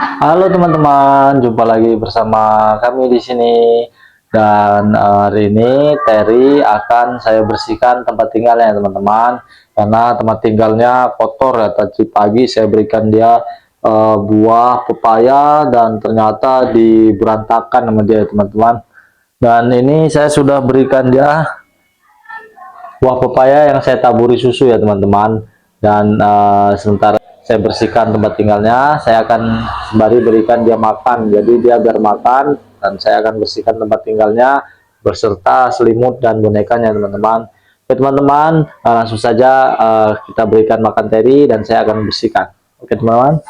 Halo teman-teman, jumpa lagi bersama kami di sini. Dan hari ini Terry akan saya bersihkan tempat tinggalnya teman-teman. Karena tempat tinggalnya kotor ya. Tadi pagi saya berikan dia buah pepaya dan ternyata diberantakan sama dia teman-teman. Dan ini saya sudah berikan dia buah pepaya yang saya taburi susu ya teman-teman. Dan sementara saya bersihkan tempat tinggalnya, saya akan sembari berikan dia makan. Jadi dia biar makan dan saya akan bersihkan tempat tinggalnya beserta selimut dan bonekanya teman-teman. Oke teman-teman, langsung saja kita berikan makan Terry dan saya akan bersihkan. Oke teman-teman.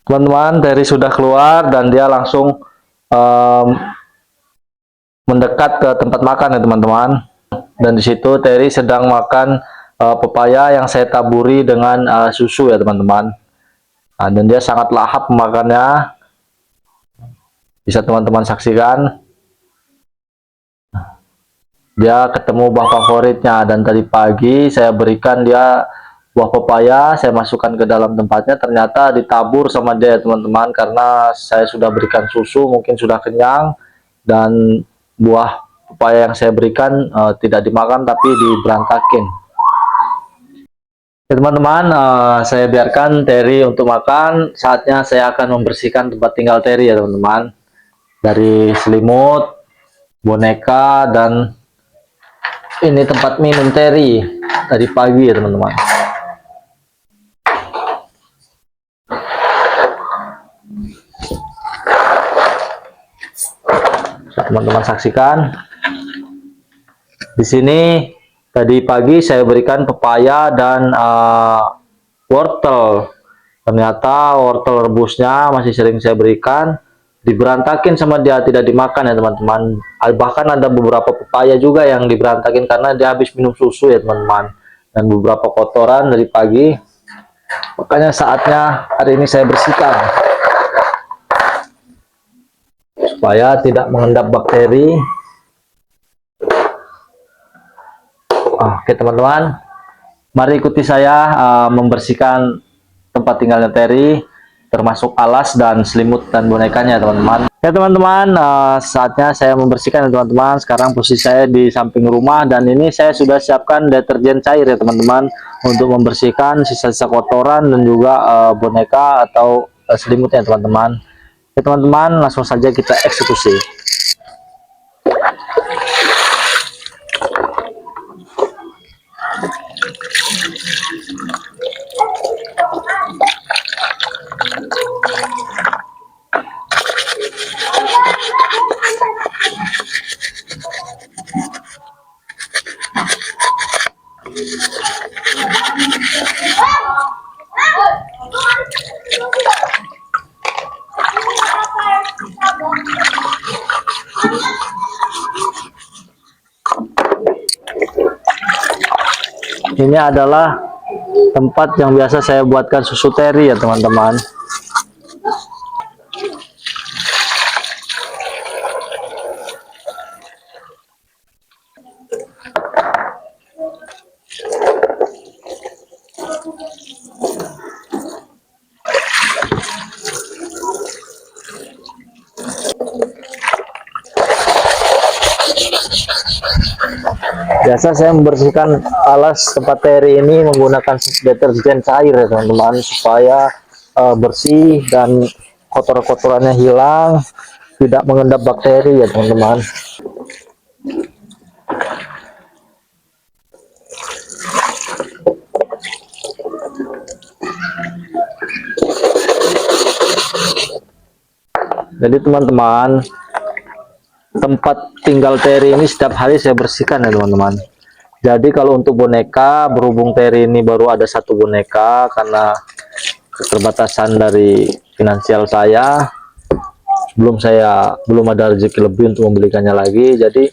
Teman-teman, Terry sudah keluar dan dia langsung um, mendekat ke tempat makan ya teman-teman. Dan di situ Terry sedang makan pepaya yang saya taburi dengan susu ya teman-teman. Nah, dan dia sangat lahap memakannya, bisa teman-teman saksikan. Dia ketemu buah favoritnya dan tadi pagi saya berikan dia buah pepaya, saya masukkan ke dalam tempatnya, ternyata ditabur sama dia teman-teman, karena saya sudah berikan susu, mungkin sudah kenyang, dan buah pepaya yang saya berikan tidak dimakan tapi diberantakin. Teman-teman, saya biarkan Terry untuk makan. Saatnya saya akan membersihkan tempat tinggal Terry ya teman-teman, dari selimut, boneka, dan ini tempat minum Terry tadi pagi ya teman-teman. Teman-teman saksikan. Di sini tadi pagi saya berikan pepaya dan wortel. Ternyata wortel rebusnya masih sering saya berikan, diberantakin sama dia, tidak dimakan ya teman-teman. Bahkan ada beberapa pepaya juga yang diberantakin karena dia habis minum susu ya teman-teman. Dan beberapa kotoran dari pagi. Makanya saatnya hari ini saya bersihkan supaya tidak mengendap bakteri. Oke teman-teman, mari ikuti saya membersihkan tempat tinggalnya Terry, termasuk alas dan selimut dan bonekanya teman-teman. Ya teman-teman, saatnya saya membersihkan ya teman-teman. Sekarang posisi saya di samping rumah dan ini saya sudah siapkan deterjen cair ya teman-teman, untuk membersihkan sisa-sisa kotoran dan juga boneka atau selimutnya teman-teman. Ya teman-teman, langsung saja kita eksekusi. Ini adalah tempat yang biasa saya buatkan susu Terry ya teman-teman. Biasa saya membersihkan alas tempat Terry ini menggunakan deterjen cair ya teman-teman, supaya bersih dan kotor-kotorannya hilang, tidak mengendap bakteri ya teman-teman. Jadi teman-teman, tempat tinggal Terry ini setiap hari saya bersihkan ya teman-teman. Jadi kalau untuk boneka, berhubung Terry ini baru ada satu boneka karena keterbatasan dari finansial saya, belum ada rezeki lebih untuk membelikannya lagi. Jadi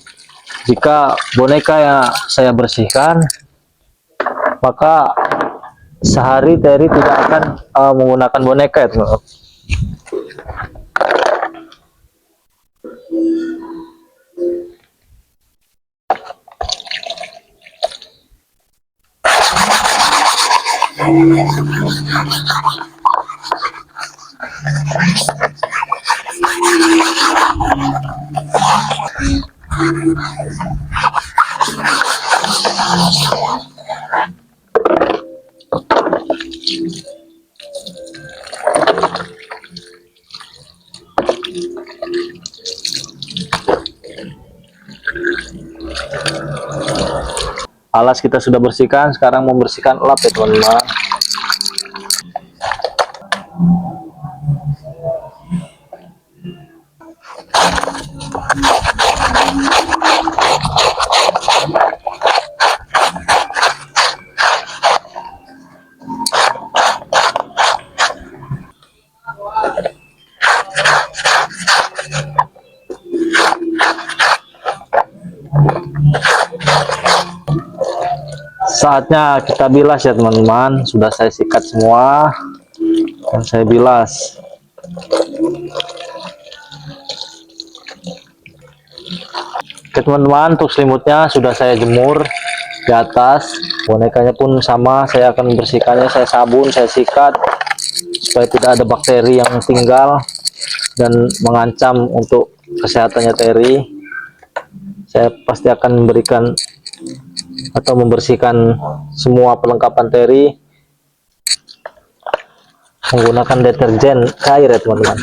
jika boneka yang saya bersihkan, maka sehari Terry tidak akan menggunakan boneka ya teman-teman. Alas kita sudah bersihkan, sekarang membersihkan lap ya teman-teman. Saatnya kita bilas ya teman-teman. Sudah saya sikat semua dan saya bilas. Oke teman-teman, untuk selimutnya sudah saya jemur di atas. Bonekanya pun sama, saya akan membersihkannya. Saya sabun, saya sikat supaya tidak ada bakteri yang tinggal dan mengancam untuk kesehatannya Terry. Saya pasti akan memberikan atau membersihkan semua perlengkapan Terry menggunakan deterjen cair ya teman-teman,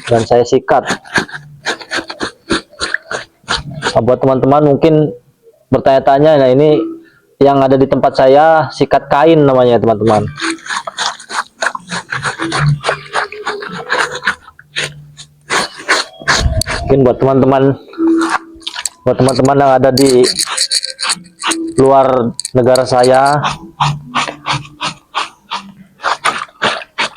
dan saya sikat. Nah, buat teman-teman mungkin bertanya-tanya, nah ini yang ada di tempat saya sikat kain namanya teman-teman. Mungkin buat teman-teman yang ada di luar negara saya,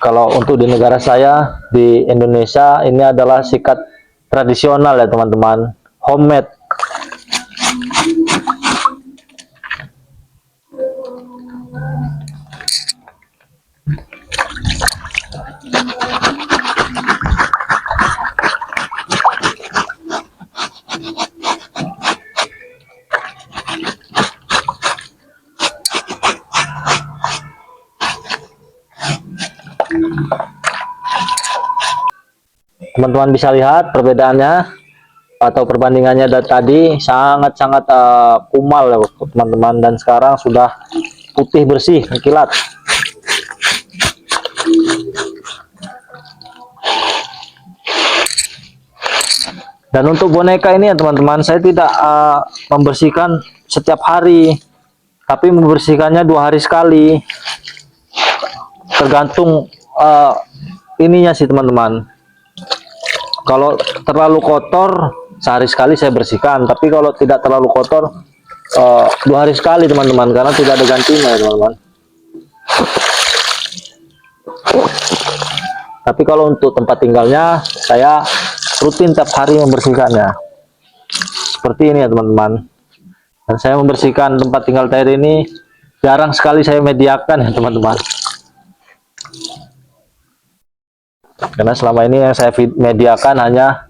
kalau untuk di negara saya di Indonesia ini adalah sikat tradisional ya teman-teman, homemade. Teman-teman bisa lihat perbedaannya atau perbandingannya dari tadi sangat-sangat kumal ya teman-teman, dan sekarang sudah putih bersih mengkilat. Dan untuk boneka ini ya teman-teman, saya tidak membersihkan setiap hari, tapi membersihkannya 2 hari sekali, tergantung ininya sih teman-teman. Kalau terlalu kotor sehari sekali saya bersihkan, tapi kalau tidak terlalu kotor 2 hari sekali teman-teman, karena tidak ada gantinya ya teman-teman. Tapi kalau untuk tempat tinggalnya saya rutin tiap hari membersihkannya seperti ini ya teman-teman. Dan saya membersihkan tempat tinggal Terry ini jarang sekali saya mediakan ya teman-teman, karena selama ini yang saya mediakan hanya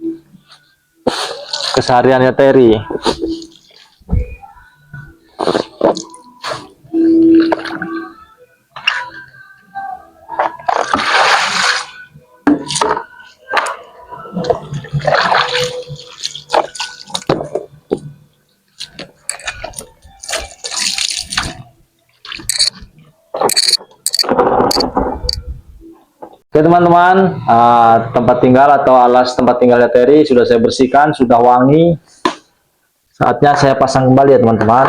kesehariannya Terry. Oke teman-teman, tempat tinggal atau alas tempat tinggalnya Terry sudah saya bersihkan, sudah wangi. Saatnya saya pasang kembali ya teman-teman.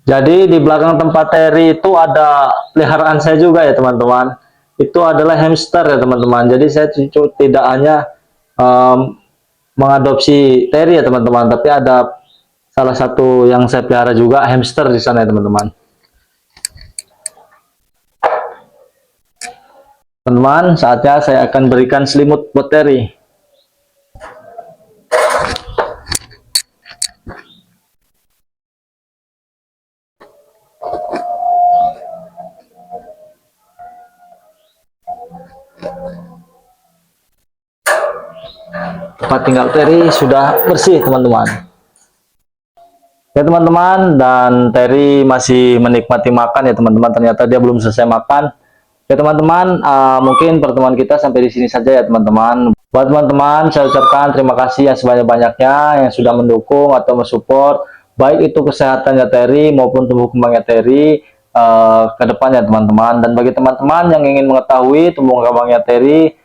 Jadi di belakang tempat Terry itu ada peliharaan saya juga ya teman-teman. Itu adalah hamster ya teman-teman. Jadi saya tidak hanya mengadopsi Terry ya teman-teman, tapi ada salah satu yang saya pelihara juga hamster di sana ya teman-teman. Teman-teman, saatnya saya akan berikan selimut buat Terry. tempat tinggal Terry sudah bersih teman-teman. Ya teman-teman, dan Terry masih menikmati makan ya teman-teman. Ternyata dia belum selesai makan. Ya teman-teman, mungkin pertemuan kita sampai di sini saja ya teman-teman. Buat teman-teman, saya ucapkan terima kasih yang sebanyak-banyaknya yang sudah mendukung atau mensupport baik itu kesehatannya Terry maupun tumbuh kembangnya Terry ke depannya teman-teman. Dan bagi teman-teman yang ingin mengetahui tumbuh kembangnya Terry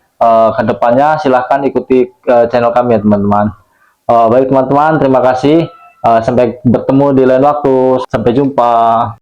ke depannya, silahkan ikuti channel kami ya teman-teman. Baik teman-teman, terima kasih. Sampai bertemu di lain waktu. Sampai jumpa.